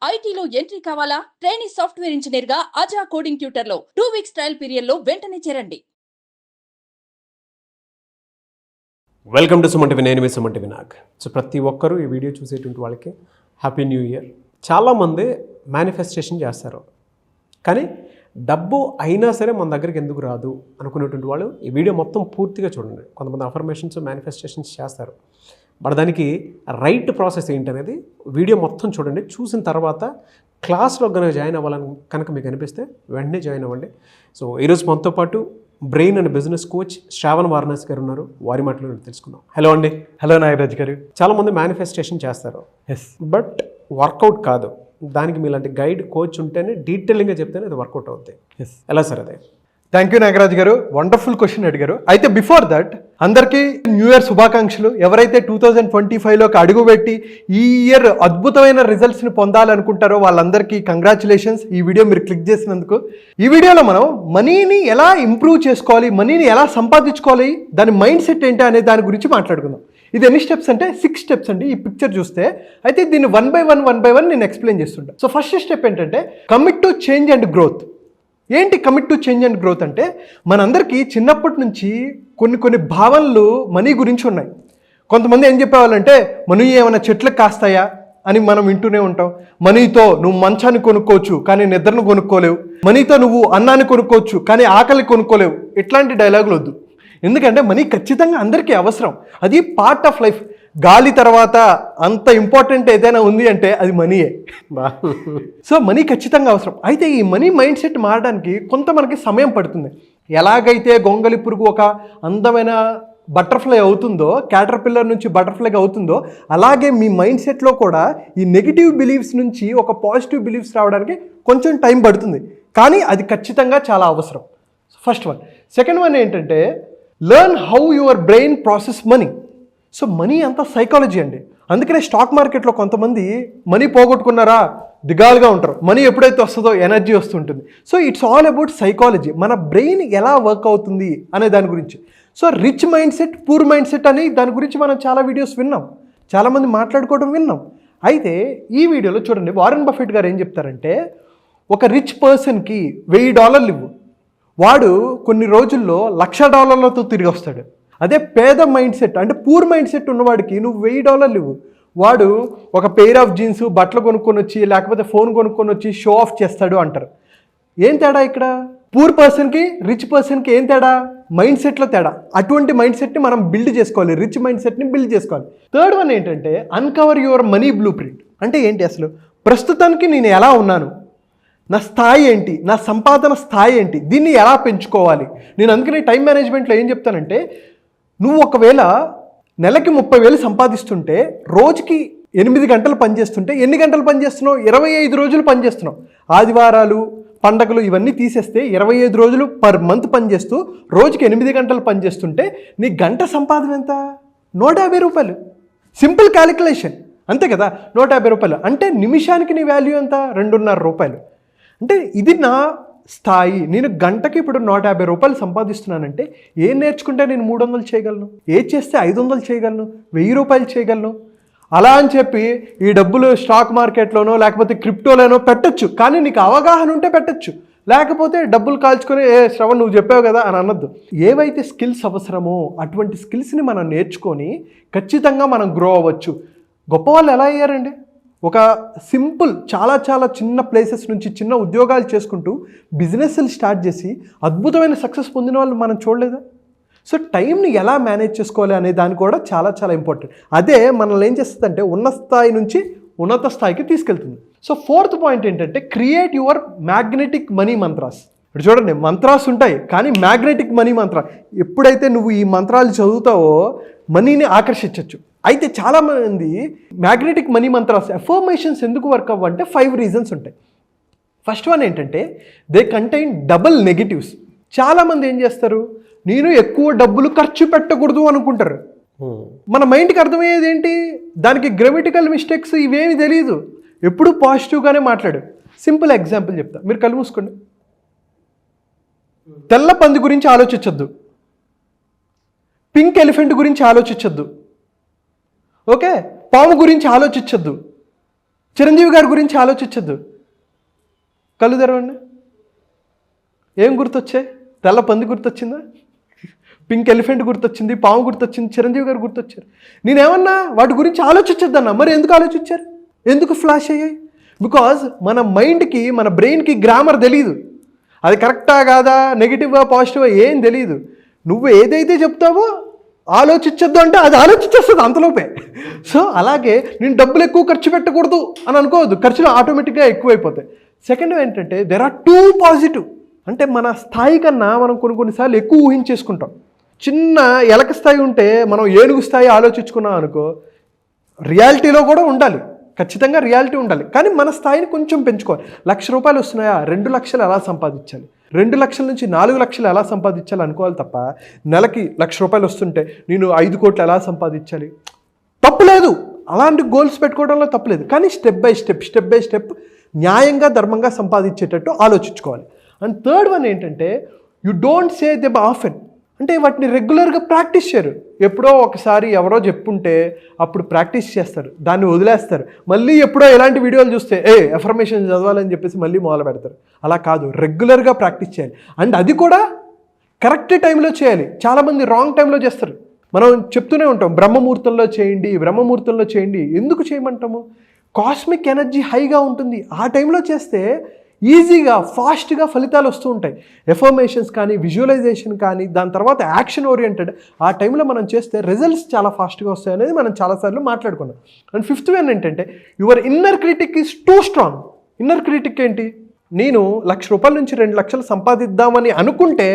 ఐటీలో ఎంట్రీ కావాలా? Trainee software engineer గా అజా కోడింగ్ ట్యూటర్ లో 2 వీక్స్ ట్రయల్ పీరియడ్ లో వెంటనే చేరండి. Welcome to Suman TV. నేను మీ సుమన్ టీవీ నాగ్. సో ప్రతి ఒక్కరూ ఈ వీడియో చూసేటువంటి వాళ్ళకి హ్యాపీ న్యూ ఇయర్. చాలామంది మేనిఫెస్టేషన్ చేస్తారు, కానీ డబ్బు అయినా సరే మన దగ్గరికి ఎందుకు రాదు అనుకునేటువంటి వాళ్ళు ఈ వీడియో మొత్తం పూర్తిగా చూడండి. కొంతమంది అఫర్మేషన్స్ మేనిఫెస్టేషన్స్ చేస్తారు, బట్ దానికి రైట్ ప్రాసెస్ ఏంటనేది వీడియో మొత్తం చూడండి. చూసిన తర్వాత క్లాస్లో కనుక జాయిన్ అవ్వాలని కనుక మీకు అనిపిస్తే వెంటనే జాయిన్ అవ్వండి. సో ఈరోజు మనతో పాటు brain and business coach Shravan Varanasi గారు ఉన్నారు. వారి మాటలు తెలుసుకుందాం. హలో అండి. హలో నాగరాజ్ గారు. చాలామంది మేనిఫెస్టేషన్ చేస్తారు, బట్ వర్కౌట్ కాదు. దానికి మీలాంటి గైడ్ కోచ్ ఉంటేనే డీటెయిలింగ్గా చెప్తేనే అది వర్కౌట్ అవుతాయి. ఎలా సార్ అదే? థ్యాంక్ యూ నాగరాజ్ గారు, వండర్ఫుల్ క్వశ్చన్ అడిగారు. అయితే బిఫోర్ దట్ అందరికీ న్యూ ఇయర్ శుభాకాంక్షలు. ఎవరైతే 2025లోకి అడుగుపెట్టి ఈ ఇయర్ అద్భుతమైన రిజల్ట్స్ని పొందాలనుకుంటారో వాళ్ళందరికీ కంగ్రాచులేషన్స్. ఈ వీడియో మీరు క్లిక్ చేసినందుకు. ఈ వీడియోలో మనం మనీని ఎలా ఇంప్రూవ్ చేసుకోవాలి, మనీని ఎలా సంపాదించుకోవాలి, దాని మైండ్ సెట్ ఏంటి అనే దాని గురించి మాట్లాడుకుందాం. ఇది ఎన్ని స్టెప్స్ అంటే 6 స్టెప్స్ అండి. ఈ పిక్చర్ చూస్తే అయితే దీన్ని వన్ బై వన్ నేను ఎక్స్ప్లెయిన్ చేస్తుంటా. సో ఫస్ట్ స్టెప్ ఏంటంటే commit to change and growth. ఏంటి commit to change and growth అంటే, మనందరికీ చిన్నప్పటి నుంచి కొన్ని భావనలు మనీ గురించి ఉన్నాయి. కొంతమంది ఏం చెప్పేవాళ్ళంటే, మనీ ఏమైనా చెట్లకు కాస్తాయా అని మనం వింటూనే ఉంటాం. మనీతో నువ్వు మంచాన్ని కొనుక్కోవచ్చు కానీ నిద్రను కొనుక్కోలేవు. మనీతో నువ్వు అన్నాన్ని కొనుక్కోవచ్చు కానీ ఆకలి కొనుక్కోలేవు. ఇట్లాంటి డైలాగులు వద్దు. ఎందుకంటే మనీ ఖచ్చితంగా అందరికీ అవసరం. అది పార్ట్ ఆఫ్ లైఫ్. గాలి తర్వాత అంత ఇంపార్టెంట్ ఏదైనా ఉంది అంటే అది మనీయే. సో మనీ ఖచ్చితంగా అవసరం. అయితే ఈ మనీ మైండ్ సెట్ మారడానికి కొంత మనకి సమయం పడుతుంది. ఎలాగైతే గొంగలి పురుగు ఒక అందమైన బటర్ఫ్లై అవుతుందో, క్యాటర్పిల్లర్ నుంచి బటర్ఫ్లైగా అవుతుందో, అలాగే మీ మైండ్ సెట్లో కూడా ఈ నెగిటివ్ బిలీఫ్స్ నుంచి ఒక పాజిటివ్ బిలీఫ్స్ రావడానికి కొంచెం టైం పడుతుంది, కానీ అది ఖచ్చితంగా చాలా అవసరం. First one. సెకండ్ వన్ ఏంటంటే learn how your brain process money. So money అంతా సైకాలజీ అండి. అందుకనే స్టాక్ మార్కెట్లో కొంతమంది మనీ పోగొట్టుకున్నారా దిగాలుగా ఉంటారు. మనీ ఎప్పుడైతే వస్తుందో ఎనర్జీ వస్తుంటుంది. So it's all about psychology. మన బ్రెయిన్ ఎలా వర్క్ అవుతుంది అనే దాని గురించి. So rich mind set, poor mind set అని దాని గురించి మనం చాలా వీడియోస్ విన్నాం, చాలామంది మాట్లాడుకోవడం విన్నాం. అయితే ఈ వీడియోలో చూడండి, వారెన్ బఫెట్ గారు ఏం చెప్తారంటే, ఒక రిచ్ పర్సన్కి $1000 ఇవ్వు, వాడు కొన్ని రోజుల్లో $1,00,000 తిరిగి వస్తాడు. అదే పేద మైండ్ సెట్ అంటే పూర్ మైండ్ సెట్ ఉన్నవాడికి నువ్వు $1000 ఇవ్వు, వాడు ఒక పెయిర్ ఆఫ్ జీన్స్ బట్టలు కొనుక్కొని వచ్చి లేకపోతే ఫోన్ కొనుక్కొని వచ్చి షో ఆఫ్ చేస్తాడు అంటారు. ఏం తేడా ఇక్కడ? పూర్ పర్సన్కి రిచ్ పర్సన్కి ఏం తేడా? మైండ్ సెట్లో తేడా. అటువంటి మైండ్ సెట్ని మనం బిల్డ్ చేసుకోవాలి, రిచ్ మైండ్ సెట్ని బిల్డ్ చేసుకోవాలి. థర్డ్ వన్ ఏంటంటే uncover your money blue print. అంటే ఏంటి అసలు? ప్రస్తుతానికి నేను ఎలా ఉన్నాను, నా స్థాయి ఏంటి, నా సంపాదన స్థాయి ఏంటి, దీన్ని ఎలా పెంచుకోవాలి. నేను అందుకని టైం మేనేజ్మెంట్లో ఏం చెప్తానంటే, నువ్వు ఒకవేళ నెలకి 30,000 సంపాదిస్తుంటే రోజుకి 8 గంటలు పనిచేస్తుంటే ఎన్ని గంటలు పనిచేస్తున్నావు? 25 రోజులు పనిచేస్తున్నావు. ఆదివారాలు పండగలు ఇవన్నీ తీసేస్తే 25 రోజులు పర్ మంత్ పనిచేస్తూ రోజుకి 8 గంటలు పనిచేస్తుంటే నీ గంట సంపాదన ఎంత? ₹150. సింపుల్ క్యాలిక్యులేషన్, అంతే కదా. ₹150 అంటే నిమిషానికి నీ వాల్యూ ఎంత? ₹2.5. అంటే ఇది నా స్థాయి. నేను గంటకి ఇప్పుడు ₹150 సంపాదిస్తున్నానంటే ఏం నేర్చుకుంటే నేను 300 చేయగలను, ఏది చేస్తే 500 చేయగలను, ₹1000 చేయగలను. అలా అని చెప్పి ఈ డబ్బులు స్టాక్ మార్కెట్లోనో లేకపోతే క్రిప్టోలోనో పెట్టచ్చు, కానీ నీకు అవగాహన ఉంటే పెట్టచ్చు. లేకపోతే డబ్బులు కాల్చుకొని శ్రవణ్ నువ్వు చెప్పావు కదా అని అనొద్దు. ఏవైతే స్కిల్స్ అవసరమో అటువంటి స్కిల్స్ని మనం నేర్చుకొని ఖచ్చితంగా మనం గ్రో అవ్వచ్చు. గొప్ప వాళ్ళు ఎలా అయ్యారండి? ఒక సింపుల్ చాలా చిన్న ప్లేసెస్ నుంచి చిన్న ఉద్యోగాలు చేసుకుంటూ బిజినెస్లు స్టార్ట్ చేసి అద్భుతమైన సక్సెస్ పొందిన వాళ్ళు మనం చూడలేదా? సో టైంని ఎలా మేనేజ్ చేసుకోవాలి అనే దాని కూడా చాలా ఇంపార్టెంట్. అదే మనల్ని ఏం చేస్తుందంటే ఉన్న స్థాయి నుంచి ఉన్నత స్థాయికి తీసుకెళ్తుంది. సో ఫోర్త్ పాయింట్ ఏంటంటే create your magnetic money mantras. ఇప్పుడు చూడండి, మంత్రాస్ ఉంటాయి కానీ మ్యాగ్నెటిక్ మనీ మంత్ర, ఎప్పుడైతే నువ్వు ఈ మంత్రాలు చదువుతావో మనీని ఆకర్షించవచ్చు. అయితే చాలామంది మ్యాగ్నెటిక్ మనీ మంత్రాస్ అఫర్మేషన్స్ ఎందుకు వర్క్ అవ్వంటే 5 రీజన్స్ ఉంటాయి. ఫస్ట్ వన్ ఏంటంటే దే కంటైన్ డబుల్ నెగిటివ్స్. చాలామంది ఏం చేస్తారు, నేను ఎక్కువ డబ్బులు ఖర్చు పెట్టకూడదు అనుకుంటారు. మన మైండ్కి అర్థమయ్యేది ఏంటి? దానికి గ్రామటికల్ మిస్టేక్స్ ఇవేమి తెలియదు, ఎప్పుడు పాజిటివ్గానే మాట్లాడు. సింపుల్ ఎగ్జాంపుల్ చెప్తా, మీరు కళ్ళు మూసుకోండి. తెల్ల పంది గురించి ఆలోచించొద్దు, పింక్ ఎలిఫెంట్ గురించి ఆలోచించొద్దు, ఓకే, పాము గురించి ఆలోచించొద్దు, చిరంజీవి గారి గురించి ఆలోచించద్దు. కళ్ళు తెరవండి. ఏం గుర్తొచ్చాయి? తెల్ల పంది గుర్తొచ్చిందా? పింక్ ఎలిఫెంట్ గుర్తొచ్చింది, పాము గుర్తొచ్చింది, చిరంజీవి గారు గుర్తొచ్చారు. నేనేమన్నా వాటి గురించి ఆలోచించద్దన్నా. మరి ఎందుకు ఆలోచించారు? ఎందుకు ఫ్లాష్ అయ్యాయి? బికాజ్ మన మైండ్కి, మన బ్రెయిన్కి గ్రామర్ తెలియదు. అది కరెక్టా కాదా, నెగిటివా పాజిటివా ఏం తెలియదు. నువ్వు ఏదైతే చెప్తావో ఆలోచించద్దు అంటే అది ఆలోచించేస్తుంది అంతలోపే. సో అలాగే నేను డబ్బులు ఎక్కువ ఖర్చు పెట్టకూడదు అని అనుకోవద్దు. ఖర్చులు ఆటోమేటిక్గా ఎక్కువైపోతాయి. సెకండ్ ఏంటంటే దెర్ ఆర్ టూ పాజిటివ్. అంటే మన స్థాయి కన్నా మనం కొన్నిసార్లు ఎక్కువ ఊహించేసుకుంటాం. చిన్న ఎలక స్థాయి ఉంటే మనం ఏనుగు స్థాయి ఆలోచించుకున్నాం అనుకో, రియాలిటీలో కూడా ఉండాలి, ఖచ్చితంగా రియాలిటీ ఉండాలి. కానీ మన స్థాయిని కొంచెం పెంచుకోవాలి. 1,00,000 రూపాయలు వస్తున్నాయా, 2 లక్షలు ఎలా సంపాదించాలి, 2 లక్షల నుంచి 4 లక్షలు ఎలా సంపాదించాలి అనుకోవాలి తప్ప, నెలకి 1,00,000 రూపాయలు వస్తుంటే నేను 5 కోట్లు ఎలా సంపాదించాలి, తప్పులేదు. అలాంటి గోల్స్ పెట్టుకోవడంలో తప్పులేదు. కానీ స్టెప్ బై స్టెప్ న్యాయంగా ధర్మంగా సంపాదించేటట్టు ఆలోచించుకోవాలి. అండ్ థర్డ్ వన్ ఏంటంటే you don't say them often. అంటే వాటిని రెగ్యులర్గా ప్రాక్టీస్ చేయరు. ఎప్పుడో ఒకసారి ఎవరో చెప్పుంటే అప్పుడు ప్రాక్టీస్ చేస్తారు, దాన్ని వదిలేస్తారు. మళ్ళీ ఎప్పుడో ఎలాంటి వీడియోలు చూస్తే ఎఫర్మేషన్ చదవాలని చెప్పేసి మళ్ళీ మొదలు పెడతారు. అలా కాదు, రెగ్యులర్గా ప్రాక్టీస్ చేయాలి. అండ్ అది కూడా కరెక్ట్ టైంలో చేయాలి. చాలామంది రాంగ్ టైంలో చేస్తారు. మనం చెప్తూనే ఉంటాం బ్రహ్మముహూర్తంలో చేయండి. ఎందుకు చేయమంటాము? కాస్మిక్ ఎనర్జీ హైగా ఉంటుంది. ఆ టైంలో చేస్తే ఈజీగా ఫాస్ట్గా ఫలితాలు వస్తూ ఉంటాయి. ఎఫర్మేషన్స్ కానీ, విజువలైజేషన్ కానీ, దాని తర్వాత యాక్షన్ ఓరియంటెడ్ ఆ టైంలో మనం చేస్తే రిజల్ట్స్ చాలా ఫాస్ట్గా వస్తాయి అనేది మనం చాలాసార్లు మాట్లాడుకున్నాం. అండ్ ఫిఫ్త్ వన్ ఏంటంటే your inner critic is two strong. Inner critic ఏంటి? నేను 1,00,000 రూపాయల నుంచి 2 లక్షలు సంపాదిద్దామని అనుకుంటే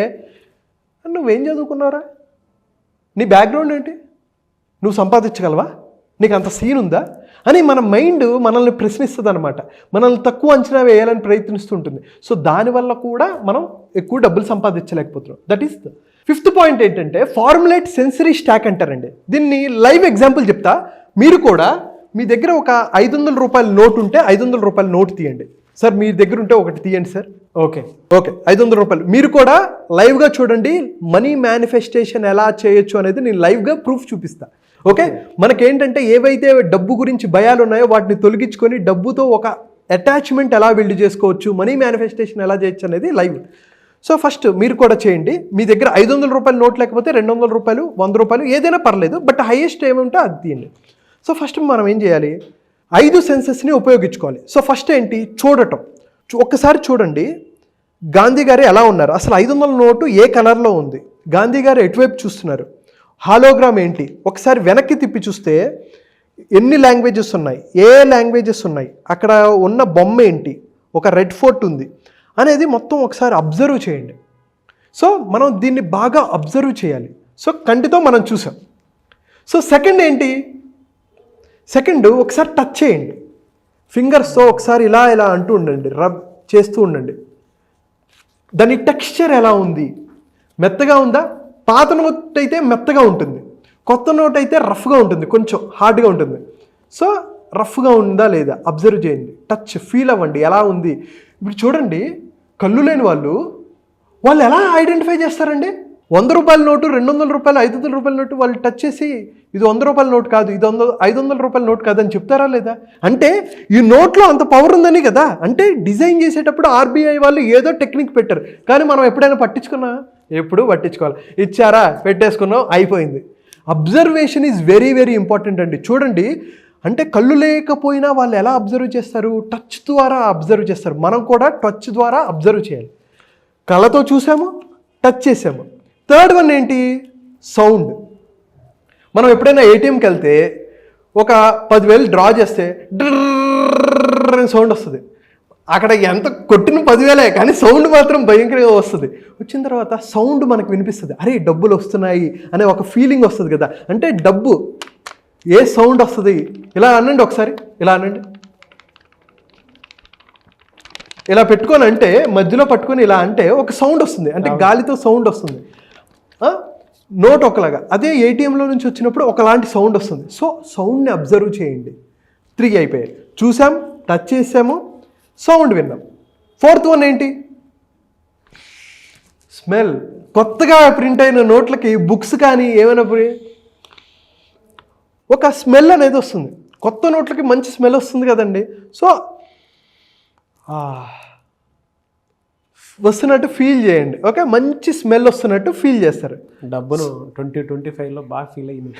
నువ్వేం చదువుకున్నావురా? నీ బ్యాక్గ్రౌండ్ ఏంటి? నువ్వు సంపాదించగలవా? నీకు అంత సీన్ ఉందా అని మన మైండ్ మనల్ని ప్రశ్నిస్తుంది అనమాట. మనల్ని తక్కువ అంచనా వేయాలని ప్రయత్నిస్తుంటుంది. సో దానివల్ల కూడా మనం ఎక్కువ డబ్బులు సంపాదించలేకపోతున్నాం. That is the fifth point. ఏంటంటే ఫార్ములేట్ సెన్సరీ స్టాక్ అంటారండి. దీన్ని లైవ్ ఎగ్జాంపుల్ చెప్తా. మీరు కూడా మీ దగ్గర ఒక 500 రూపాయల నోట్ ఉంటే 500 రూపాయల నోట్ తీయండి. సార్ మీ దగ్గర ఉంటే ఒకటి తీయండి సార్. ఓకే 500 రూపాయలు. మీరు కూడా లైవ్గా చూడండి. మనీ మేనిఫెస్టేషన్ ఎలా చేయొచ్చు అనేది నేను లైవ్గా ప్రూఫ్ చూపిస్తా. ఓకే, మనకేంటంటే ఏవైతే డబ్బు గురించి భయాలు ఉన్నాయో వాటిని తొలగించుకొని డబ్బుతో ఒక అటాచ్మెంట్ ఎలా బిల్డ్ చేసుకోవచ్చు, మనీ మేనిఫెస్టేషన్ ఎలా చేయొచ్చు అనేది లైవ్. సో ఫస్ట్ మీరు కూడా చేయండి. మీ దగ్గర 500 రూపాయల నోట్ లేకపోతే 200 రూపాయలు, 100 రూపాయలు ఏదైనా పర్లేదు, బట్ హైయెస్ట్ ఏముంటే అది తీయండి. సో ఫస్ట్ మనం ఏం చేయాలి? 5 సెన్సెస్ని ఉపయోగించుకోవాలి. సో ఫస్ట్ ఏంటి? చూడటం. ఒక్కసారి చూడండి గాంధీ గారు ఎలా ఉన్నారు. అసలు 500 నోటు ఏ కలర్లో ఉంది, గాంధీ గారు ఎటువైపు చూస్తున్నారు, హాలోగ్రామ్ ఏంటి, ఒకసారి వెనక్కి తిప్పి చూస్తే ఎన్ని లాంగ్వేజెస్ ఉన్నాయి, ఏ లాంగ్వేజెస్ ఉన్నాయి, అక్కడ ఉన్న బొమ్మ ఏంటి, ఒక రెడ్ ఫోర్ట్ ఉంది అనేది మొత్తం ఒకసారి అబ్జర్వ్ చేయండి. సో మనం దీన్ని బాగా అబ్జర్వ్ చేయాలి. సో కంటితో మనం చూసాం. సో సెకండ్ ఏంటి? సెకండ్ ఒకసారి టచ్ చేయండి. ఫింగర్స్తో ఒకసారి ఇలా ఇలా అంటూ ఉండండి, రబ్ చేస్తూ ఉండండి. దాని టెక్స్చర్ ఎలా ఉంది, మెత్తగా ఉందా? పాత నోట్ అయితే మెత్తగా ఉంటుంది, కొత్త నోట్ అయితే రఫ్గా ఉంటుంది, కొంచెం హార్డ్గా ఉంటుంది. సో రఫ్గా ఉందా లేదా అబ్జర్వ్ చేయండి, టచ్ ఫీల్ అవ్వండి ఎలా ఉంది. ఇప్పుడు చూడండి, కళ్ళు లేని వాళ్ళు ఎలా ఐడెంటిఫై చేస్తారండి? 100 రూపాయల నోటు, 200 రూపాయలు, 500 రూపాయల నోటు వాళ్ళు టచ్ చేసి ఇది 100 రూపాయల నోట్ కాదు, ఇది 500 రూపాయల నోట్ కాదని చెప్తారా లేదా? అంటే ఈ నోట్లో అంత పవర్ ఉందని కదా. అంటే డిజైన్ చేసేటప్పుడు ఆర్బీఐ వాళ్ళు ఏదో టెక్నిక్ పెట్టారు, కానీ మనం ఎప్పుడైనా పట్టించుకున్నా? ఎప్పుడు పట్టించుకోవాలి. ఇచ్చారా, పెట్టేసుకున్నాం, అయిపోయింది. Observation is very very important అండి. చూడండి, అంటే కళ్ళు లేకపోయినా వాళ్ళు ఎలా అబ్జర్వ్ చేస్తారు? టచ్ ద్వారా అబ్జర్వ్ చేస్తారు. మనం కూడా టచ్ ద్వారా అబ్జర్వ్ చేయాలి. కళ్ళతో చూసాము, టచ్ చేసాము. థర్డ్ వన్ ఏంటి? సౌండ్. మనం ఎప్పుడైనా ఏటీఎంకి వెళ్తే ఒక 10,000 డ్రా చేస్తే డ్రర్ అని సౌండ్ వస్తుంది. అక్కడ ఎంత కొట్టిన 10,000 కానీ సౌండ్ మాత్రం భయంకరంగా వస్తుంది. వచ్చిన తర్వాత సౌండ్ మనకు వినిపిస్తుంది, అరే డబ్బులు వస్తున్నాయి అనే ఒక ఫీలింగ్ వస్తుంది కదా. అంటే డబ్బు ఏ సౌండ్ వస్తుంది? ఇలా అనండి ఒకసారి, ఇలా అనండి, ఇలా పెట్టుకొని అంటే మధ్యలో పట్టుకొని ఇలా అంటే ఒక సౌండ్ వస్తుంది, అంటే గాలితో సౌండ్ వస్తుంది. నోట్ ఒకలాగా, అదే ఏటీఎంలో నుంచి వచ్చినప్పుడు ఒకలాంటి సౌండ్ వస్తుంది. సో సౌండ్ని అబ్జర్వ్ చేయండి. 3 అయిపోయాయి. చూసాం, టచ్ చేసాము, సౌండ్ విన్నాం. ఫోర్త్ వన్ ఏంటి? స్మెల్. కొత్తగా ప్రింట్ అయిన నోట్లకి బుక్స్ కానీ ఏమైనా ఒక స్మెల్ అనేది వస్తుంది. కొత్త నోట్లకి మంచి స్మెల్ వస్తుంది కదండి. సో వస్తున్నట్టు ఫీల్ చేయండి. ఓకే, మంచి స్మెల్ వస్తున్నట్టు ఫీల్ చేస్తారు. డబ్బును 2025లో బాగా ఫీల్ అయ్యింది.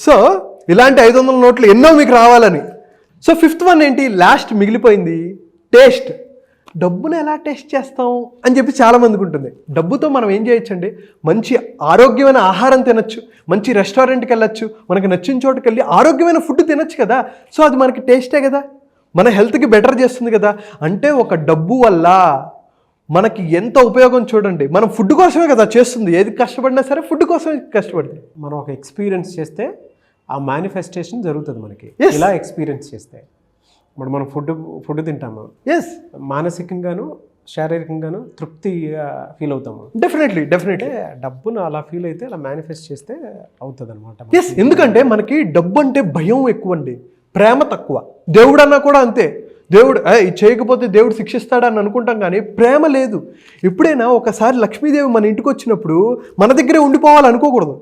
సో ఇలాంటి 500 నోట్లు ఎన్నో మీకు రావాలని. సో 5th వన్ ఏంటి, లాస్ట్ మిగిలిపోయింది, టేస్ట్. డబ్బును ఎలా టేస్ట్ చేస్తాం అని చెప్పి చాలామందికి ఉంటుంది. డబ్బుతో మనం ఏం చేయొచ్చండి, మంచి ఆరోగ్యమైన ఆహారం తినచ్చు, మంచి రెస్టారెంట్కి వెళ్ళచ్చు, మనకి నచ్చిన చోటుకి వెళ్ళి ఆరోగ్యమైన ఫుడ్ తినచ్చు కదా. సో అది మనకి టేస్టే కదా, మన హెల్త్కి బెటర్ చేస్తుంది కదా. అంటే ఒక డబ్బు వల్ల మనకి ఎంత ఉపయోగం చూడండి. మనం ఫుడ్ కోసమే కదా చేస్తుంది, ఏది కష్టపడినా సరే ఫుడ్ కోసమే కష్టపడుతుంది. మనం ఒక ఎక్స్పీరియన్స్ చేస్తే ఆ మేనిఫెస్టేషన్ జరుగుతుంది మనకి. Yes. ఇలా ఎక్స్పీరియన్స్ చేస్తే ఇప్పుడు మనం ఫుడ్ తింటాము, ఎస్, మానసికంగాను శారీరకంగాను తృప్తి ఫీల్ అవుతాము. డెఫినెట్లీ అంటే డబ్బును అలా ఫీల్ అయితే అలా మేనిఫెస్ట్ చేస్తే అవుతుంది అనమాట. ఎస్, ఎందుకంటే మనకి డబ్బు అంటే భయం ఎక్కువ అండి, ప్రేమ తక్కువ. దేవుడు అన్నా కూడా అంతే, దేవుడు ఇది చేయకపోతే దేవుడు శిక్షిస్తాడని అనుకుంటాం, కానీ ప్రేమ లేదు. ఎప్పుడైనా ఒకసారి లక్ష్మీదేవి మన ఇంటికి వచ్చినప్పుడు మన దగ్గరే ఉండిపోవాలనుకోకూడదు.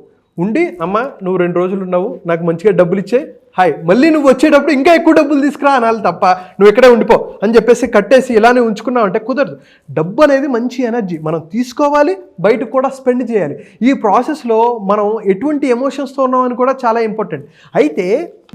ఉండి, అమ్మ నువ్వు 2 రోజులు ఉన్నావు, నాకు మంచిగా డబ్బులు ఇచ్చే, హాయ్, మళ్ళీ నువ్వు వచ్చేటప్పుడు ఇంకా ఎక్కువ డబ్బులు తీసుకురా అనాలి తప్ప నువ్వు ఇక్కడే ఉండిపో అని చెప్పేసి కట్టేసి ఇలానే ఉంచుకున్నావు అంటే కుదరదు. డబ్బు అనేది మంచి ఎనర్జీ, మనం తీసుకోవాలి, బయటకు కూడా స్పెండ్ చేయాలి. ఈ ప్రాసెస్లో మనం ఎటువంటి ఎమోషన్స్తో ఉన్నామని కూడా చాలా ఇంపార్టెంట్. అయితే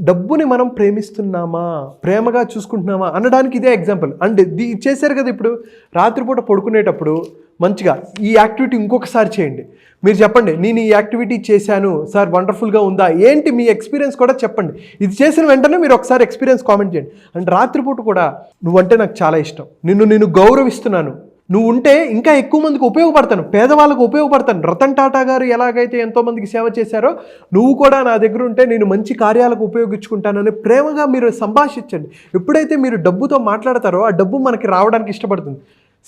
డబ్బుని మనం ప్రేమిస్తున్నామా, ప్రేమగా చూసుకుంటున్నామా అనడానికి ఇదే ఎగ్జాంపుల్. అండ్ చేశారు కదా, ఇప్పుడు రాత్రిపూట పడుకునేటప్పుడు మంచిగా ఈ యాక్టివిటీ ఇంకొకసారి చేయండి. మీరు చెప్పండి, నేను ఈ యాక్టివిటీ చేశాను సార్, వండర్ఫుల్గా ఉందా, ఏంటి మీ ఎక్స్పీరియన్స్ కూడా చెప్పండి. ఇది చేసిన వెంటనే మీరు ఒకసారి ఎక్స్పీరియన్స్ కామెంట్ చేయండి. అండ్ రాత్రిపూట కూడా నువ్వంటే నాకు చాలా ఇష్టం, నేను గౌరవిస్తున్నాను, నువ్వు ఉంటే ఇంకా ఎక్కువ మందికి ఉపయోగపడతాను, పేదవాళ్ళకు ఉపయోగపడతాను. రతన్ టాటా గారు ఎలాగైతే ఎంతోమందికి సేవ చేశారో నువ్వు కూడా నా దగ్గర ఉంటే నేను మంచి కార్యాలకు ఉపయోగించుకుంటానని ప్రేమగా మీరు సంభాషించండి. ఎప్పుడైతే మీరు డబ్బుతో మాట్లాడతారో ఆ డబ్బు మనకి రావడానికి ఇష్టపడుతుంది.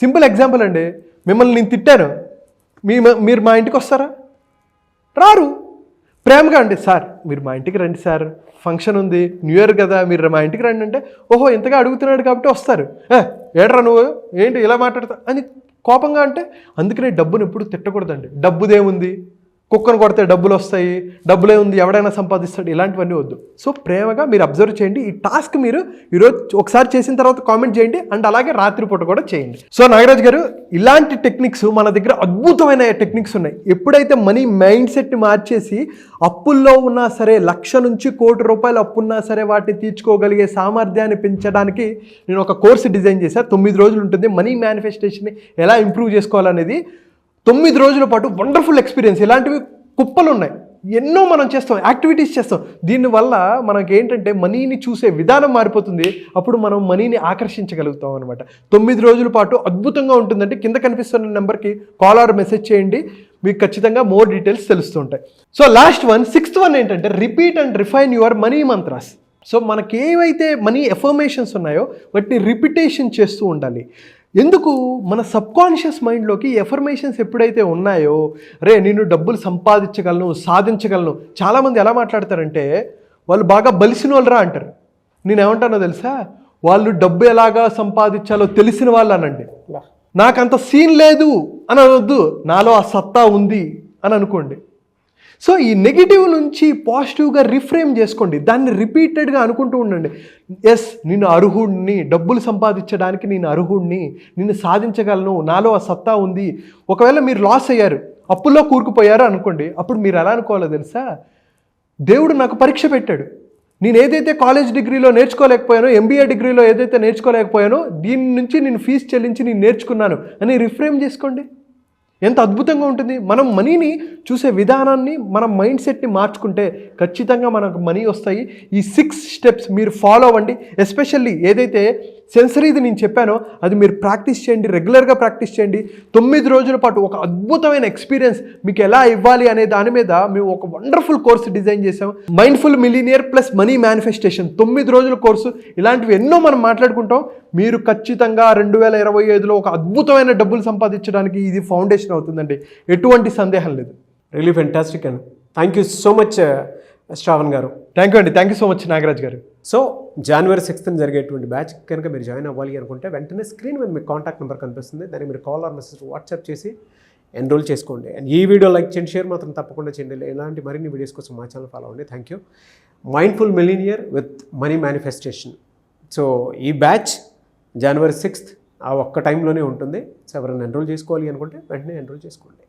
సింపుల్ ఎగ్జాంపుల్ అండి, మిమ్మల్ని నేను తిట్టాను, మీరు మా ఇంటికి వస్తారా? రారు. ప్రేమగా అండి, సార్ మీరు మా ఇంటికి రండి సార్, ఫంక్షన్ ఉంది, న్యూ ఇయర్ కదా, మీరు మా ఇంటికి రండి అంటే, ఓహో ఇంతగా అడుగుతున్నాడు కాబట్టి వస్తారు. ఏడ్రా నువ్వు ఏంటి ఇలా మాట్లాడతా అని కోపంగా అంటే, అందుకనే డబ్బును ఎప్పుడు తిట్టకూడదండి. డబ్బుదేముంది, కుక్కను కొడితే డబ్బులు వస్తాయి, డబ్బులే ఉంది ఎవడైనా సంపాదిస్తాడు, ఇలాంటివన్నీ వద్దు. సో ప్రేమగా మీరు అబ్జర్వ్ చేయండి. ఈ టాస్క్ మీరు ఈరోజు ఒకసారి చేసిన తర్వాత కామెంట్ చేయండి, అండ్ అలాగే రాత్రిపూట కూడా చేయండి. సో నాగరాజ్ గారు, ఇలాంటి టెక్నిక్స్ మన దగ్గర అద్భుతమైన టెక్నిక్స్ ఉన్నాయి. ఎప్పుడైతే మనీ మైండ్ సెట్ని మార్చేసి అప్పుల్లో ఉన్నా సరే, 1,00,000 నుంచి 1,00,00,000 రూపాయలు అప్పున్నా సరే వాటిని తీర్చుకోగలిగే సామర్థ్యాన్ని పెంచడానికి నేను ఒక కోర్సు డిజైన్ చేశాను. 9 రోజులు ఉంటుంది. మనీ మేనిఫెస్టేషన్ని ఎలా ఇంప్రూవ్ చేసుకోవాలనేది 9 రోజుల పాటు వండర్ఫుల్ ఎక్స్పీరియన్స్. ఇలాంటివి కుప్పలు ఉన్నాయి, ఎన్నో మనం చేస్తాం, యాక్టివిటీస్ చేస్తాం. దీనివల్ల మనకి ఏంటంటే మనీని చూసే విధానం మారిపోతుంది. అప్పుడు మనం మనీని ఆకర్షించగలుగుతాం అనమాట. 9 రోజుల పాటు అద్భుతంగా ఉంటుందంటే కింద కనిపిస్తున్న నెంబర్కి కాల్ ఆర్ మెసేజ్ చేయండి, మీకు ఖచ్చితంగా మోర్ డీటెయిల్స్ తెలుస్తుంటాయి. So last one, 6th one ఏంటంటే repeat and refine your money mantras. సో మనకి ఏవైతే మనీ ఎఫర్మేషన్స్ ఉన్నాయో వాటిని రిపిటేషన్ చేస్తూ ఉండాలి. ఎందుకు, మన సబ్కాన్షియస్ మైండ్లోకి ఎఫర్మేషన్స్ ఎప్పుడైతే ఉన్నాయో, రే నేను డబ్బులు సంపాదించగలను, సాధించగలను. చాలామంది ఎలా మాట్లాడతారంటే, వాళ్ళు బాగా బలిసిన వాళ్ళరా అంటారు. నేను ఏమంటానో తెలుసా, వాళ్ళు డబ్బు ఎలాగా సంపాదించాలో తెలిసిన వాళ్ళు అనండి. నాకంత సీన్ లేదు అని అనొద్దు, నాలో ఆ సత్తా ఉంది అని అనుకోండి. సో ఈ నెగిటివ్ నుంచి పాజిటివ్గా రిఫ్రేమ్ చేసుకోండి, దాన్ని రిపీటెడ్గా అనుకుంటూ ఉండండి. ఎస్, నేను అర్హుడిని, డబ్బులు సంపాదించడానికి నేను అర్హుడిని, నేను సాధించగలను, నాలో ఆ సత్తా ఉంది. ఒకవేళ మీరు లాస్ అయ్యారు, అప్పుల్లో కూరుకుపోయారు అనుకోండి, అప్పుడు మీరు ఎలా అనుకోవాలో తెలుసా, దేవుడు నాకు పరీక్ష పెట్టాడు, నేను ఏదైతే కాలేజ్ డిగ్రీలో నేర్చుకోలేకపోయానో, ఎంబీఏ డిగ్రీలో ఏదైతే నేర్చుకోలేకపోయానో, దీని నుంచి నేను ఫీజు చెల్లించి నేను నేర్చుకున్నాను అని రిఫ్రేమ్ చేసుకోండి. ఎంత అద్భుతంగా ఉంటుంది. మనం మనీని చూసే విధానాన్ని, మన మైండ్ సెట్ని మార్చుకుంటే ఖచ్చితంగా మనకు మనీ వస్తాయి. ఈ 6 స్టెప్స్ మీరు ఫాలో అవ్వండి. ఎస్పెషల్లీ ఏదైతే సెన్సరీది నేను చెప్పానో అది మీరు ప్రాక్టీస్ చేయండి, రెగ్యులర్గా ప్రాక్టీస్ చేయండి. 9 రోజుల పాటు ఒక అద్భుతమైన ఎక్స్పీరియన్స్ మీకు ఎలా ఇవ్వాలి అనే దాని మీద మేము ఒక వండర్ఫుల్ కోర్సు డిజైన్ చేసాం. Mindful millionaire plus money manifestation 9 రోజుల కోర్సు. ఇలాంటివి ఎన్నో మనం మాట్లాడుకుంటాం. మీరు ఖచ్చితంగా 2025లో ఒక అద్భుతమైన డబ్బులు సంపాదించడానికి ఇది ఫౌండేషన్ అవుతుందండి, ఎటువంటి సందేహం లేదు. Really fantastic and thank you so much Shravan గారు. థ్యాంక్ యూ అండి, thank you so much Nagaraj గారు. సో January 6th జరిగేటువంటి బ్యాచ్ కనుక మీరు జాయిన్ అవ్వాలి అనుకుంటే వెంటనే స్క్రీన్ మీద మీకు కాంటాక్ట్ నెంబర్ కనిపిస్తుంది, దానికి మీరు కాల్ ఆర్ మెసేజ్ వాట్సాప్ చేసి ఎన్రోల్ చేసుకోండి. అండ్ ఈ వీడియో లైక్ చేయండి, షేర్ మాత్రం తప్పకుండా చేయండి. ఇలాంటి మరిన్ని వీడియోస్ కోసం మా ఛానల్ ఫాలో అవ్వండి. Thank you. Mindful millionaire with money manifestation. So ఈ బ్యాచ్ January 6th ఆ ఒక్క టైంలోనే ఉంటుంది. సో ఎవరైనా ఎన్రోల్ చేసుకోవాలి అనుకుంటే వెంటనే ఎన్రోల్ చేసుకోండి.